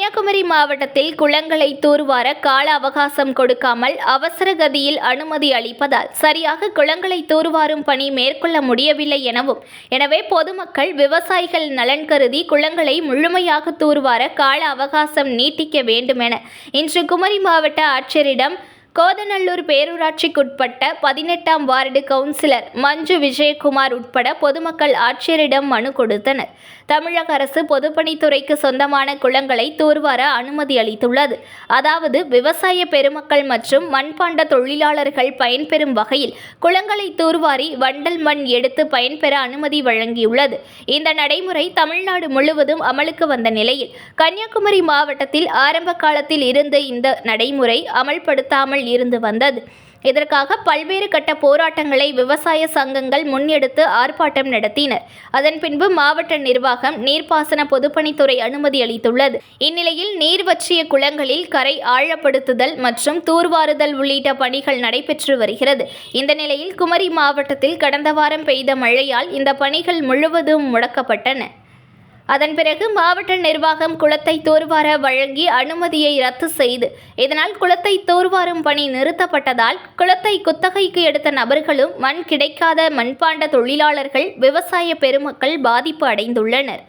கன்னியாகுமரி மாவட்டத்தில் குளங்களை தூர்வார கால அவகாசம் கொடுக்காமல் அவசர கதியில் அனுமதி அளிப்பதால் சரியாக குளங்களை தூர்வாரும் பணி மேற்கொள்ள முடியவில்லை எனவே பொதுமக்கள் விவசாயிகள் நலன் கருதி குளங்களை முழுமையாக தூர்வார கால அவகாசம் நீட்டிக்க வேண்டும் என இன்று குமரி மாவட்ட ஆட்சியரிடம் கோதநல்லூர் பேரூராட்சிக்குட்பட்ட 18ஆம் வார்டு கவுன்சிலர் மஞ்சு விஜயகுமார் உட்பட பொதுமக்கள் ஆட்சியரிடம் மனு கொடுத்தனர். தமிழக அரசு பொதுப்பணித்துறைக்கு சொந்தமான குளங்களை தூர்வார அனுமதி அளித்துள்ளது. அதாவது விவசாய பெருமக்கள் மற்றும் மண்பாண்ட தொழிலாளர்கள் பயன்பெறும் வகையில் குளங்களை தூர்வாரி வண்டல் மண் எடுத்து பயன்பெற அனுமதி வழங்கியுள்ளது. இந்த நடைமுறை தமிழ்நாடு முழுவதும் அமலுக்கு வந்த நிலையில் கன்னியாகுமரி மாவட்டத்தில் ஆரம்ப காலத்தில் இருந்து இந்த நடைமுறை அமல்படுத்தாமல் இருந்து வந்தது. இதற்காக பல்வேறு கட்ட போராட்டங்களை விவசாய சங்கங்கள் முன்னெடுத்து ஆர்ப்பாட்டம் நடத்தினர். அதன் பின்பு மாவட்ட நிர்வாகம் நீர்ப்பாசன பொதுப்பணித்துறை அனுமதி அளித்துள்ளது. இந்நிலையில் நீர் வற்றிய குளங்களில் கரை ஆழப்படுத்துதல் மற்றும் தூர்வாறுதல் உள்ளிட்ட பணிகள் நடைபெற்று வருகிறது. இந்த நிலையில் குமரி மாவட்டத்தில் கடந்த வாரம் பெய்த மழையால் இந்த பணிகள் முழுவதும் முடக்கப்பட்டன. அதன் பிறகு மாவட்ட நிர்வாகம் குளத்தை தூர்வார வழங்கி அனுமதியை ரத்து செய்து இதனால் குளத்தை தூர்வாரும் பணி நிறுத்தப்பட்டதால் குளத்தை குத்தகைக்கு எடுத்த நபர்களும் மண் கிடைக்காத மண்பாண்ட தொழிலாளர்கள் விவசாய பெருமக்கள் பாதிப்பு அடைந்துள்ளனர்.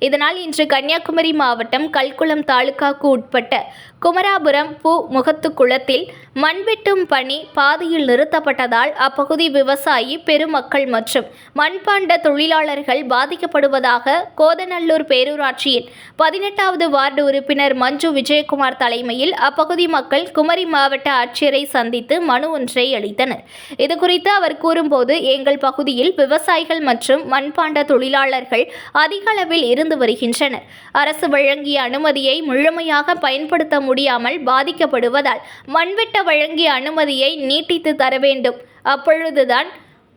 இதனால் இன்று கன்னியாகுமரி மாவட்டம் கல்குளம் தாலுகாவுக்கு உட்பட்ட குமராபுரம் முகத்து குளத்தில் மண்வெட்டும் பணி பாதியில் நிறுத்தப்பட்டதால் அப்பகுதி விவசாயி பெருமக்கள் மற்றும் மண்பாண்ட தொழிலாளர்கள் பாதிக்கப்படுவதாக கோதநல்லூர் பேரூராட்சியின் 18வது வார்டு உறுப்பினர் மஞ்சு விஜயகுமார் தலைமையில் அப்பகுதி மக்கள் குமரி மாவட்ட ஆட்சியரை சந்தித்து மனு ஒன்றை அளித்தனர். இதுகுறித்து அவர் கூறும்போது, எங்கள் பகுதியில் விவசாயிகள் மற்றும் மண்பாண்ட தொழிலாளர்கள் அதிக அளவில் இருந்து வருகின்றனர். அரசு வழங்கிய அனுமதியை முழுமையாக பயன்படுத்த முடியாமல் பாதிக்கப்படுவதால் மண்வெட்ட வழங்கிய அனுமதியை நீட்டித்து தர வேண்டும். அப்பொழுதுதான்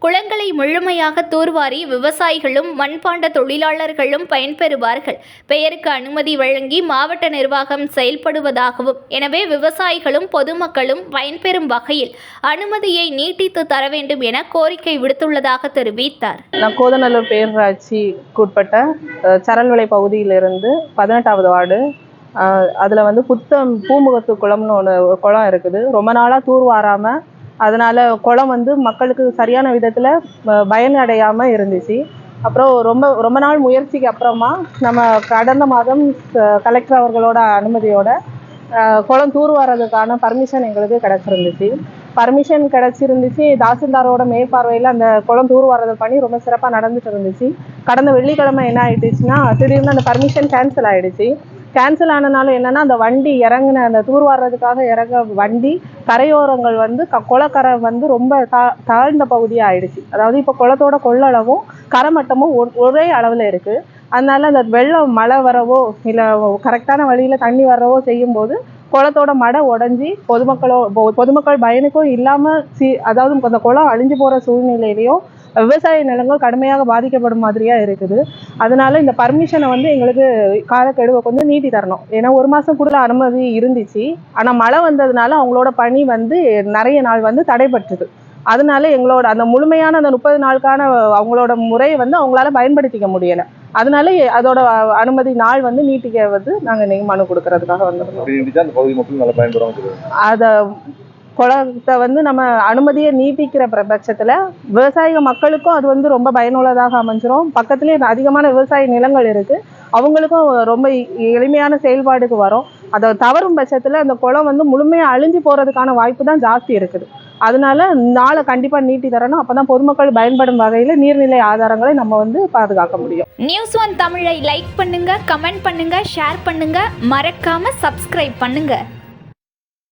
குளங்களை முழுமையாக தூர்வாரி விவசாயிகளும் மண்பாண்ட தொழிலாளர்களும் பயன்பெறுவார்கள். பெயருக்கு அனுமதி வழங்கி மாவட்ட நிர்வாகம் செயல்படுவதாகவும் எனவே விவசாயிகளும் பொதுமக்களும் பயன்பெறும் வகையில் அனுமதியை நீட்டித்து தர வேண்டும் என கோரிக்கை விடுத்துள்ளதாக தெரிவித்தார். நான் கோதநல்லூர் பேரூராட்சிக்குட்பட்ட சரல்வளை பகுதியிலிருந்து 18வது வார்டு அதில் பூமுகத்து குளம்னு ஒரு குளம் இருக்குது. ரொம்ப நாளாக தூர்வாராமல் அதனால் குளம் மக்களுக்கு சரியான விதத்தில் பயனடையாமல் இருந்துச்சு. அப்புறம் ரொம்ப நாள் முயற்சிக்கு அப்புறமா நம்ம கடந்த மாதம் கலெக்டர் அவர்களோட அனுமதியோட குளம் தூர்வாரதுக்கான பர்மிஷன் எங்களுக்கு கிடச்சிருந்துச்சு. தாசில்தாரோட மேற்பார்வையில் அந்த குளம் தூர்வாரது பணி ரொம்ப சிறப்பாக நடந்துட்டு இருந்துச்சு. கடந்த வெள்ளிக்கிழமை என்ன ஆயிடுச்சுன்னா, திடீர்னு அந்த பர்மிஷன் கேன்சல் ஆகிடுச்சு. கேன்சல் ஆனனால என்னன்னா, அந்த வண்டி இறங்கின அந்த தூர்வாடுறதுக்காக இறங்க வண்டி கரையோரங்கள் குளக்கரை ரொம்ப தாழ்ந்த பகுதியாக ஆயிடுச்சு. அதாவது இப்போ குளத்தோட கொள்ளளவும் கரைமட்டமும் ஒரே அளவில் இருக்குது. அதனால அந்த வெள்ளம் மழை வரவோ இல்லை கரெக்டான வழியில் தண்ணி வரவோ செய்யும்போது குளத்தோட மடை உடஞ்சி பொதுமக்கள் பயனுக்கும் இல்லாமல் அதாவது அந்த குளம் அழிஞ்சு போகிற சூழ்நிலையிலையும் விவசாய நிலங்கள் கடுமையாக பாதிக்கப்படும் மாதிரியாக இருக்குது. அதனால இந்த பர்மிஷனை எங்களுக்கு காலக்கெடுவை கொஞ்சம் நீட்டி தரணும். ஏன்னா 1 மாதம் கூட அனுமதி இருந்துச்சு. ஆனால் மழை வந்ததுனால அவங்களோட பணி நிறைய நாள் தடைபட்டுது. அதனால எங்களோட அந்த முழுமையான அந்த 30 நாளுக்கான அவங்களோட முறையை அவங்களால பயன்படுத்திக்க முடியலை. அதனால அதோட அனுமதி நாள் நீட்டிக்க நாங்கள் இன்னைக்கு மனு கொடுக்கறதுக்காக வந்திருக்கோம். அதை குளத்தை நம்ம அனுமதியை நீட்டிக்கிற பட்சத்தில் விவசாய மக்களுக்கும் அது ரொம்ப பயனுள்ளதாக அமைஞ்சிரும். பக்கத்துலேயே அதிகமான விவசாய நிலங்கள் இருக்குது. அவங்களுக்கும் ரொம்ப எளிமையான செயல்பாடுக்கு வரும். அதை தவறும் பட்சத்தில் அந்த குளம் முழுமையாக அழிஞ்சு போகிறதுக்கான வாய்ப்பு தான் ஜாஸ்தி இருக்குது. அதனால நாளை கண்டிப்பாக நீட்டி தரணும். அப்போ தான் பொதுமக்கள் பயன்படும் வகையில் நீர்நிலை ஆதாரங்களை நம்ம பாதுகாக்க முடியும். News One தமிழை லைக் பண்ணுங்க, கமெண்ட் பண்ணுங்க, ஷேர் பண்ணுங்க, மறக்காம சப்ஸ்கிரைப் பண்ணுங்க.